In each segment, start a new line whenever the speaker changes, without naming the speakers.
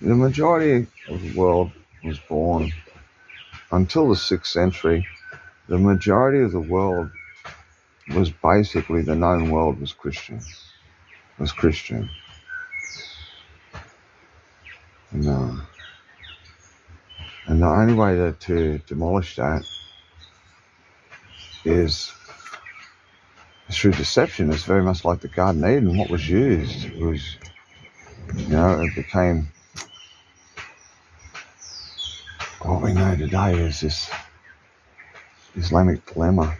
The majority of the world was born until the 6th century. The majority of the world was basically, the known world was Christian. And the only way to demolish that is through deception. It's very much like the Garden of Eden. What was used was, it became what we know today is this Islamic dilemma.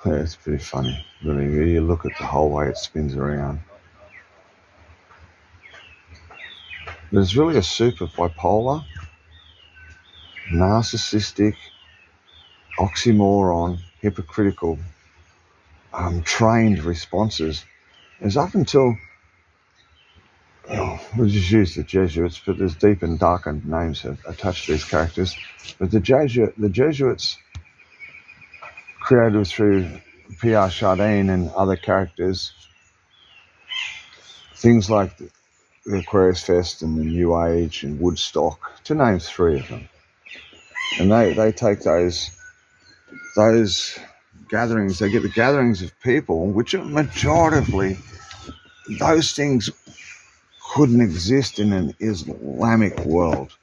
Yeah, it's pretty funny, really. You look at the whole way it spins around. There's really a soup of bipolar, narcissistic, oxymoron, hypocritical, trained responses. It's up until, we'll just use the Jesuits, but there's deep and darkened names attached to these characters. But the Jesuits, created through Pierre Chardin and other characters, things like the Aquarius Fest and the New Age and Woodstock, to name three of them. And they take those gatherings, they get the gatherings of people, which are majoritively, those things couldn't exist in an Islamic world.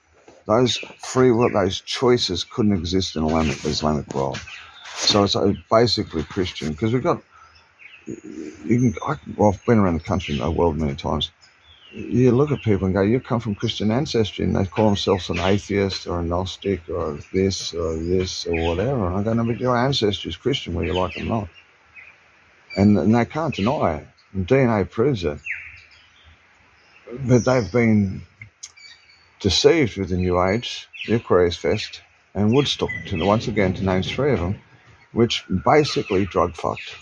Those free will, those choices couldn't exist in an Islamic world. So it's basically Christian, because I've been around the country and the world many times. You look at people and go, you come from Christian ancestry, and they call themselves an atheist or a Gnostic or this or whatever. And I go, no, but your ancestry is Christian, whether you like it or not. And they can't deny it. And DNA proves it. But they've been deceived with the New Age, the Aquarius Fest, and Woodstock, once again, to name three of them, which basically drug fucked.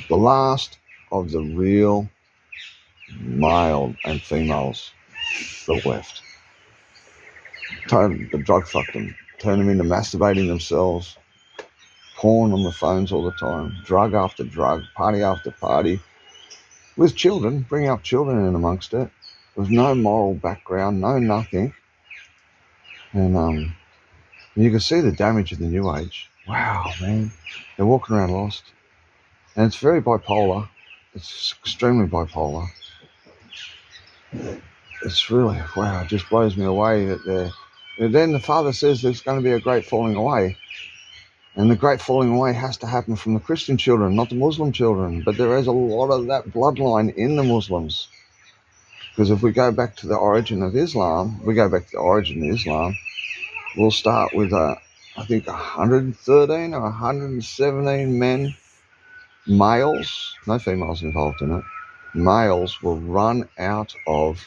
The last of the real male and females that left. The drug fucked them, turned them into masturbating themselves, porn on the phones all the time, drug after drug, party after party, with children, bringing up children in amongst it, with no moral background, no nothing. And you can see the damage of the New Age. Wow, man. They're walking around lost. And it's very bipolar. It's extremely bipolar. It's really, wow, it just blows me away that and then the Father says there's going to be a great falling away. And the great falling away has to happen from the Christian children, not the Muslim children. But there is a lot of that bloodline in the Muslims. Because if we go back to the origin of Islam, we'll start with, I think, 113 or 117 men, males, no females involved in it, males will run out of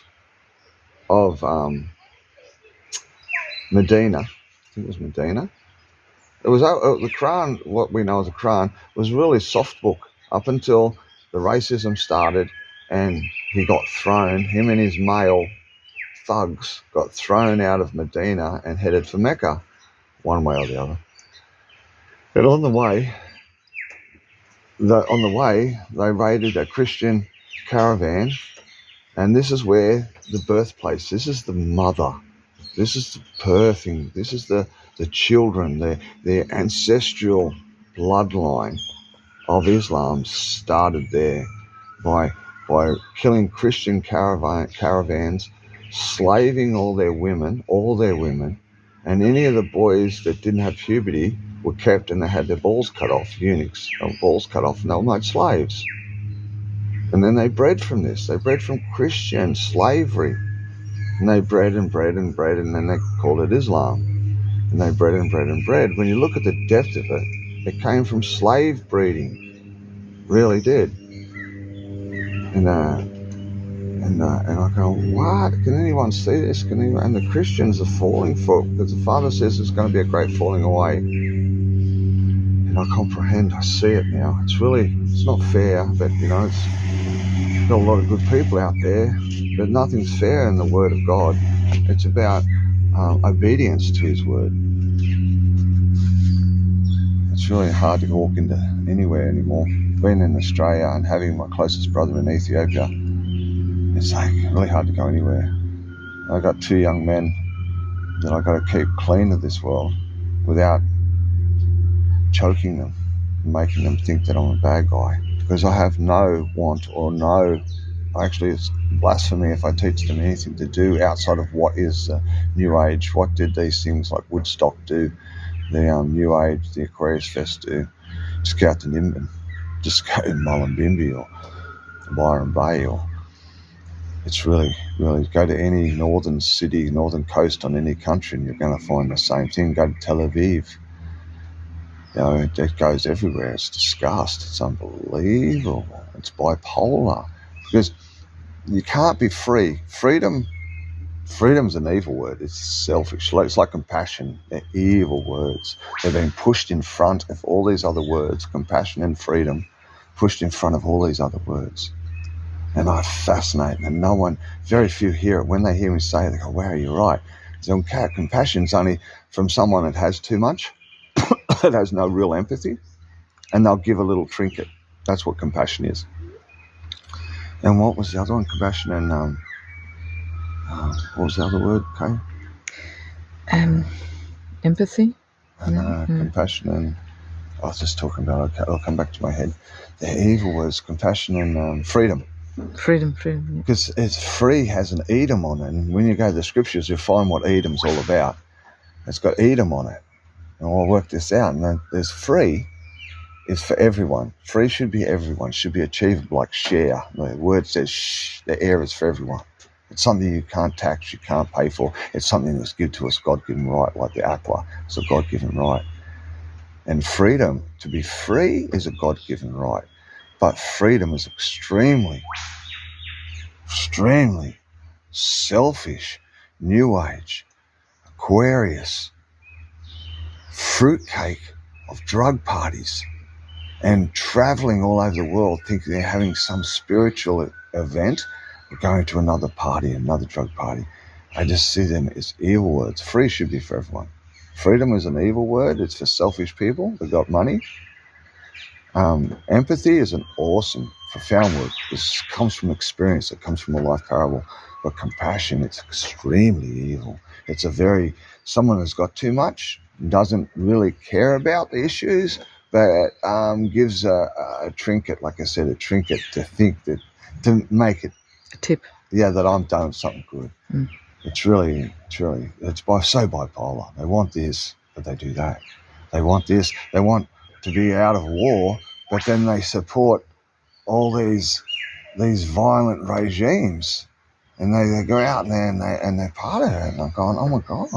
Medina. I think it was Medina. It was the Quran. What we know as the Quran was really soft book up until the racism started, and he got thrown. Him and his male thugs got thrown out of Medina and headed for Mecca, one way or the other. And on the way, they raided a Christian caravan, and this is where the birthplace. This is the mother. This is the birthing. This is the children, their ancestral bloodline of Islam started there by killing Christian caravans, slaving all their women, and any of the boys that didn't have puberty were kept and they had their balls cut off, eunuchs, balls cut off, and they were made slaves. And then they bred from this. They bred from Christian slavery. And they bred, and then they called it Islam. And they bred. When you look at the depth of it, it came from slave breeding. Really did. And I go, what? Can anyone see this? And the Christians are falling for it, because the Father says there's going to be a great falling away. And I comprehend, I see it now. It's not fair, but it's got a lot of good people out there, but nothing's fair in the Word of God. It's about obedience to His Word. It's really hard to walk into anywhere anymore. Being in Australia and having my closest brother in Ethiopia, it's like really hard to go anywhere. I got 2 young men that I got to keep clean of this world without choking them, making them think that I'm a bad guy, because I have no want or no, actually it's blasphemy if I teach them anything to do outside of what is New Age. What did these things like Woodstock do, the New Age, the Aquarius Fest do? Just go out to Nimbin, just go to Mullumbimby or Byron Bay, or it's really, really, go to any northern city, northern coast on any country, and you're going to find the same thing. Go to Tel Aviv. You know, it goes everywhere. It's disgust. It's unbelievable. It's bipolar. Because you can't be free. Freedom's an evil word. It's selfish. It's like compassion. They're evil words. They're being pushed in front of all these other words. Compassion and freedom pushed in front of all these other words. And I fascinate, and no one, very few hear it. When they hear me say it, they go, wow, you're right. So compassion's only from someone that has too much, that has no real empathy, and they'll give a little trinket. That's what compassion is. And what was the other one? Compassion and, what was the other word, Kay?
Empathy?
Compassion and, I was just talking about, okay, it'll come back to my head. The evil words, compassion and freedom.
Freedom.
Because it's free has an Edom on it, and when you go to the scriptures, you'll find what Edom's all about. It's got Edom on it. And I'll work this out. And there's free is for everyone. Free should be everyone, should be achievable, like share. The word says the air is for everyone. It's something you can't tax, you can't pay for. It's something that's given to us, God-given right, like the aqua. It's a God-given right. And freedom, to be free, is a God-given right. But freedom is extremely selfish, New Age, Aquarius, fruitcake of drug parties and traveling all over the world thinking they're having some spiritual event or going to another party, another drug party. I just see them as evil words. Free should be for everyone. Freedom is an evil word. It's for selfish people that got money. Empathy is an awesome, profound word. This comes from experience. It comes from a life parable. But compassion, it's extremely evil. It's someone who's got too much, doesn't really care about the issues, but gives a trinket, like I said, a trinket to think that, to make it
a tip.
Yeah, that I'm doing something good. It's really, so bipolar. They want this, but they do that. They want this, they want to be out of war, but then they support all these violent regimes, and they go out there and they're part of it. And I'm going, oh my God.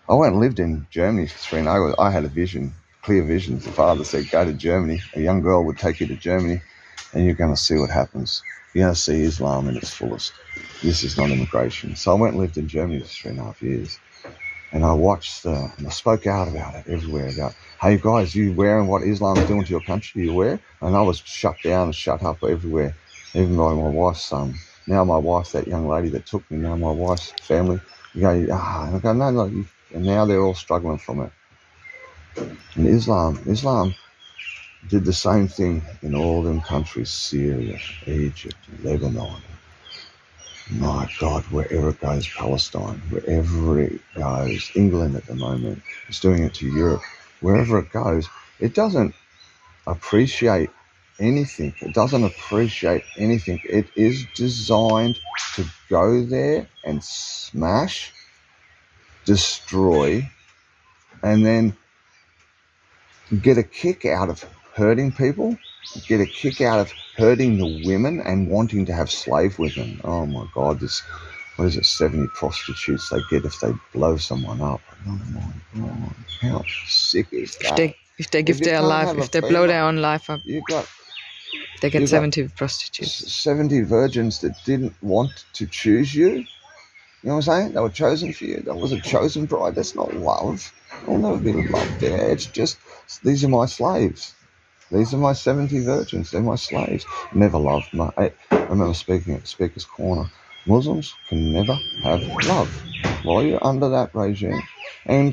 I went and lived in Germany for 3 years. I had a vision, clear vision. The father said, go to Germany. A young girl would take you to Germany, and you're going to see what happens. You're going to see Islam in its fullest. This is not immigration. So I went and lived in Germany for 3.5 years. And I watched, and I spoke out about it everywhere. About, hey guys, you aware of what Islam is doing to your country? Are you aware? And I was shut down and shut up everywhere, even by my wife's son. Now my wife, that young lady that took me, now my wife's family, and I go, no, and now they're all struggling from it. And Islam did the same thing in all them countries, Syria, Egypt, Lebanon. My God, wherever it goes, Palestine, wherever it goes, England at the moment, it's doing it to Europe. Wherever it goes, it doesn't appreciate anything. It is designed to go there and smash, destroy, and then get a kick out of hurting people, get a kick out of hurting the women and wanting to have slave women. Oh my God, 70 prostitutes they get if they blow someone up. Oh my God, how sick is that?
If they give their life, if they blow their own life up, they get 70 prostitutes.
70 virgins that didn't want to choose you. You know what I'm saying? They were chosen for you. That was a chosen bride. That's not love. There'll never be love there. It's just, these are my slaves. These are my 70 virgins. They're my slaves. Never loved. I remember speaking at Speaker's Corner. Muslims can never have love while you're under that regime. And